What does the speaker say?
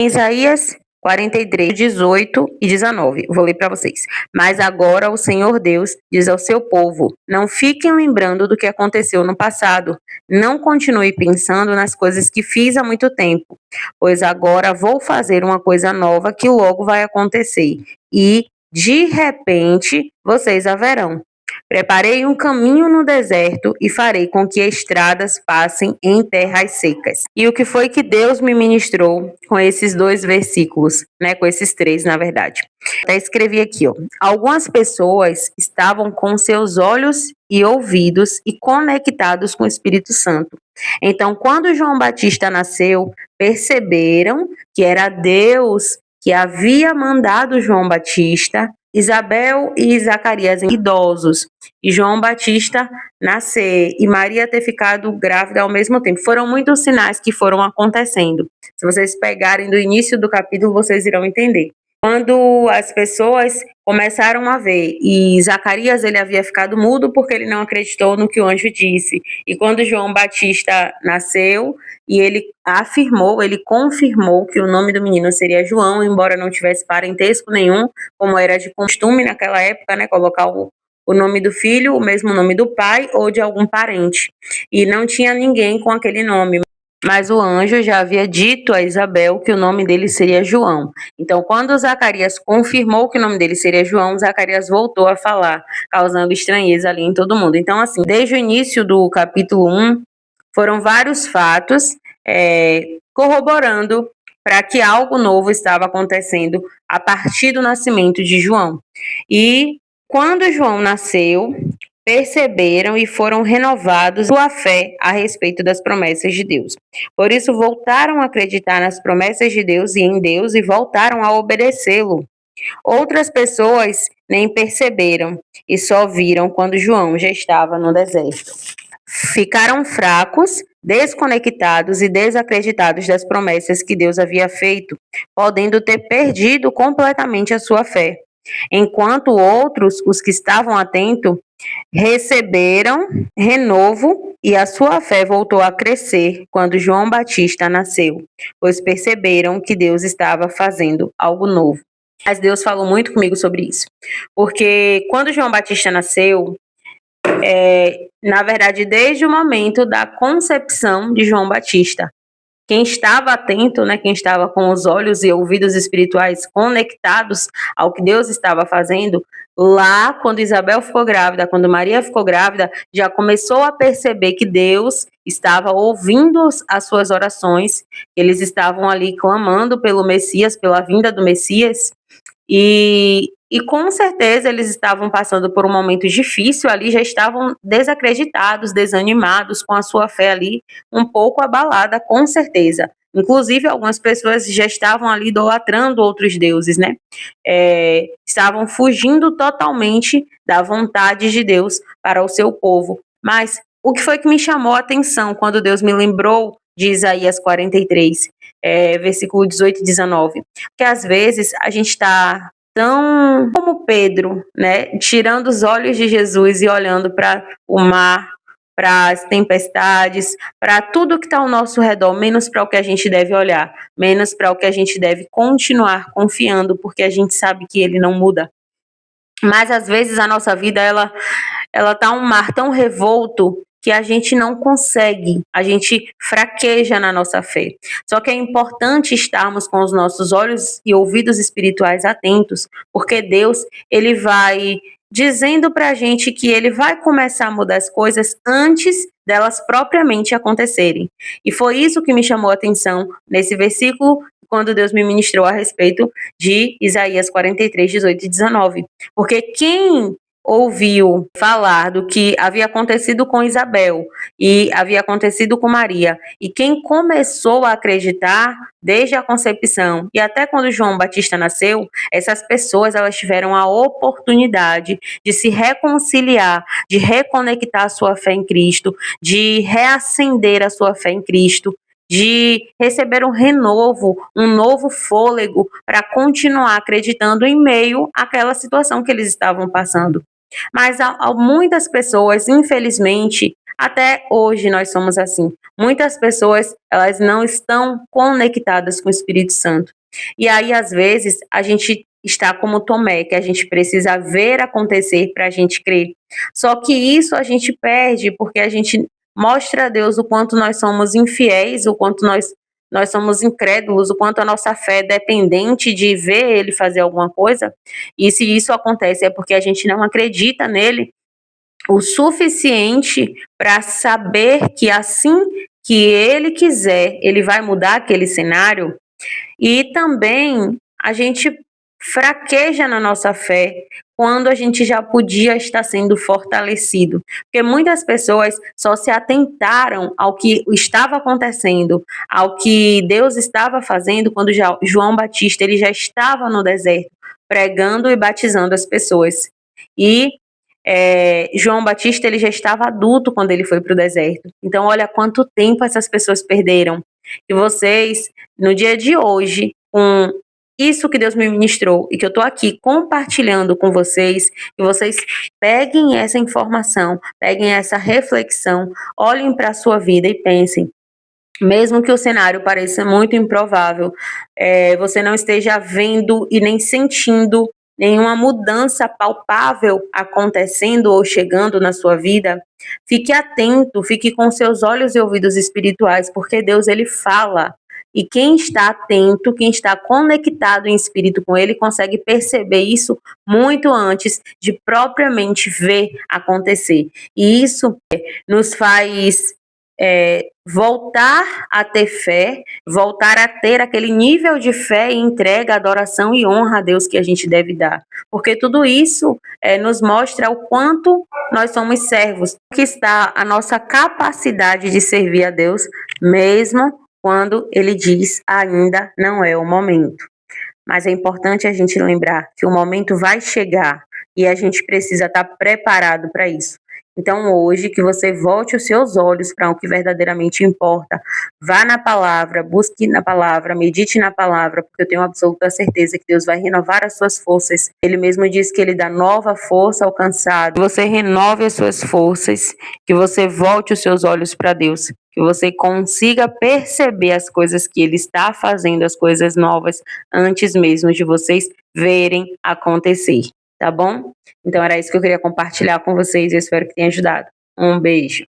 Isaías 43, 18 e 19. Vou ler para vocês. Mas agora o Senhor Deus diz ao seu povo: não fiquem lembrando do que aconteceu no passado. Não continue pensando nas coisas que fiz há muito tempo, pois agora vou fazer uma coisa nova que logo vai acontecer. E, de repente, vocês a verão. Preparei um caminho no deserto e farei com que estradas passem em terras secas. E o que foi que Deus me ministrou com esses 2 versículos, né? Com esses 3, na verdade. Até escrevi aqui, ó. Algumas pessoas estavam com seus olhos e ouvidos e conectados com o Espírito Santo. Então, quando João Batista nasceu, perceberam que era Deus que havia mandado João Batista. Isabel e Zacarias idosos e João Batista nascer e Maria ter ficado grávida ao mesmo tempo. Foram muitos sinais que foram acontecendo. Se vocês pegarem do início do capítulo, vocês irão entender. Quando as pessoas começaram a ver, e Zacarias ele havia ficado mudo porque ele não acreditou no que o anjo disse. E quando João Batista nasceu, e ele afirmou, ele confirmou que o nome do menino seria João, embora não tivesse parentesco nenhum, como era de costume naquela época, né, colocar o nome do filho, o mesmo nome do pai ou de algum parente. E não tinha ninguém com aquele nome. Mas o anjo já havia dito a Isabel que o nome dele seria João. Então, quando Zacarias confirmou que o nome dele seria João, Zacarias voltou a falar, causando estranheza ali em todo mundo. Então, assim, desde o início do capítulo 1, foram vários fatos corroborando para que algo novo estava acontecendo a partir do nascimento de João. E quando João nasceu, perceberam e foram renovados sua fé a respeito das promessas de Deus. Por isso voltaram a acreditar nas promessas de Deus e em Deus e voltaram a obedecê-lo. Outras pessoas nem perceberam e só viram quando João já estava no deserto. Ficaram fracos, desconectados e desacreditados das promessas que Deus havia feito, podendo ter perdido completamente a sua fé. Enquanto outros, os que estavam atentos, receberam renovo e a sua fé voltou a crescer quando João Batista nasceu, pois perceberam que Deus estava fazendo algo novo. Mas Deus falou muito comigo sobre isso, porque quando João Batista nasceu, na verdade, desde o momento da concepção de João Batista, quem estava atento, né, quem estava com os olhos e ouvidos espirituais conectados ao que Deus estava fazendo, lá quando Isabel ficou grávida, quando Maria ficou grávida, já começou a perceber que Deus estava ouvindo as suas orações, eles estavam ali clamando pelo Messias, pela vinda do Messias, e com certeza eles estavam passando por um momento difícil ali, já estavam desacreditados, desanimados, com a sua fé ali um pouco abalada, com certeza. Inclusive, algumas pessoas já estavam ali idolatrando outros deuses, né? Estavam fugindo totalmente da vontade de Deus para o seu povo. Mas o que foi que me chamou a atenção quando Deus me lembrou de Isaías 43, versículo 18 e 19? Porque às vezes a gente está tão como Pedro, né, tirando os olhos de Jesus e olhando para o mar, para as tempestades, para tudo que está ao nosso redor, menos para o que a gente deve olhar, menos para o que a gente deve continuar confiando, porque a gente sabe que ele não muda. Mas às vezes a nossa vida ela tá um mar tão revolto que a gente não consegue, a gente fraqueja na nossa fé. Só que é importante estarmos com os nossos olhos e ouvidos espirituais atentos, porque Deus, ele vai dizendo para a gente que ele vai começar a mudar as coisas antes delas propriamente acontecerem. E foi isso que me chamou a atenção nesse versículo, quando Deus me ministrou a respeito de Isaías 43, 18 e 19. Porque quem ouviu falar do que havia acontecido com Isabel e havia acontecido com Maria, e quem começou a acreditar desde a concepção e até quando João Batista nasceu, essas pessoas elas tiveram a oportunidade de se reconciliar, de reconectar a sua fé em Cristo, de reacender a sua fé em Cristo, de receber um renovo, um novo fôlego para continuar acreditando em meio àquela situação que eles estavam passando. Mas há muitas pessoas, infelizmente, até hoje nós somos assim. muitas pessoas, elas não estão conectadas com o Espírito Santo. E aí, às vezes, a gente está como Tomé, que a gente precisa ver acontecer para a gente crer. Só que isso a gente perde porque a gente mostra a Deus o quanto nós somos infiéis, o quanto nós somos incrédulos, o quanto a nossa fé é dependente de ver Ele fazer alguma coisa. E se isso acontece é porque a gente não acredita nele o suficiente para saber que assim que Ele quiser, Ele vai mudar aquele cenário. E também a gente fraqueja na nossa fé quando a gente já podia estar sendo fortalecido. Porque muitas pessoas só se atentaram ao que estava acontecendo, ao que Deus estava fazendo quando João Batista ele já estava no deserto, pregando e batizando as pessoas. E João Batista ele já estava adulto quando ele foi para o deserto. Então, olha quanto tempo essas pessoas perderam. E vocês, no dia de hoje, com isso que Deus me ministrou e que eu estou aqui compartilhando com vocês, que vocês peguem essa informação, peguem essa reflexão, olhem para a sua vida e pensem, mesmo que o cenário pareça muito improvável, você não esteja vendo e nem sentindo nenhuma mudança palpável acontecendo ou chegando na sua vida, fique atento, fique com seus olhos e ouvidos espirituais, porque Deus ele fala. E quem está atento, quem está conectado em espírito com ele, consegue perceber isso muito antes de propriamente ver acontecer. E isso nos faz voltar a ter fé, voltar a ter aquele nível de fé e entrega, adoração e honra a Deus que a gente deve dar. Porque tudo isso nos mostra o quanto nós somos servos, que está a nossa capacidade de servir a Deus, mesmo quando Ele diz ainda não é o momento. Mas é importante a gente lembrar que o momento vai chegar e a gente precisa estar preparado para isso. Então, hoje, que você volte os seus olhos para o que verdadeiramente importa. Vá na palavra, busque na palavra, medite na palavra, porque eu tenho absoluta certeza que Deus vai renovar as suas forças. Ele mesmo diz que Ele dá nova força ao cansado. Que você renove as suas forças, que você volte os seus olhos para Deus, que você consiga perceber as coisas que Ele está fazendo, as coisas novas, antes mesmo de vocês verem acontecer. Tá bom? Então era isso que eu queria compartilhar com vocês e eu espero que tenha ajudado. Um beijo.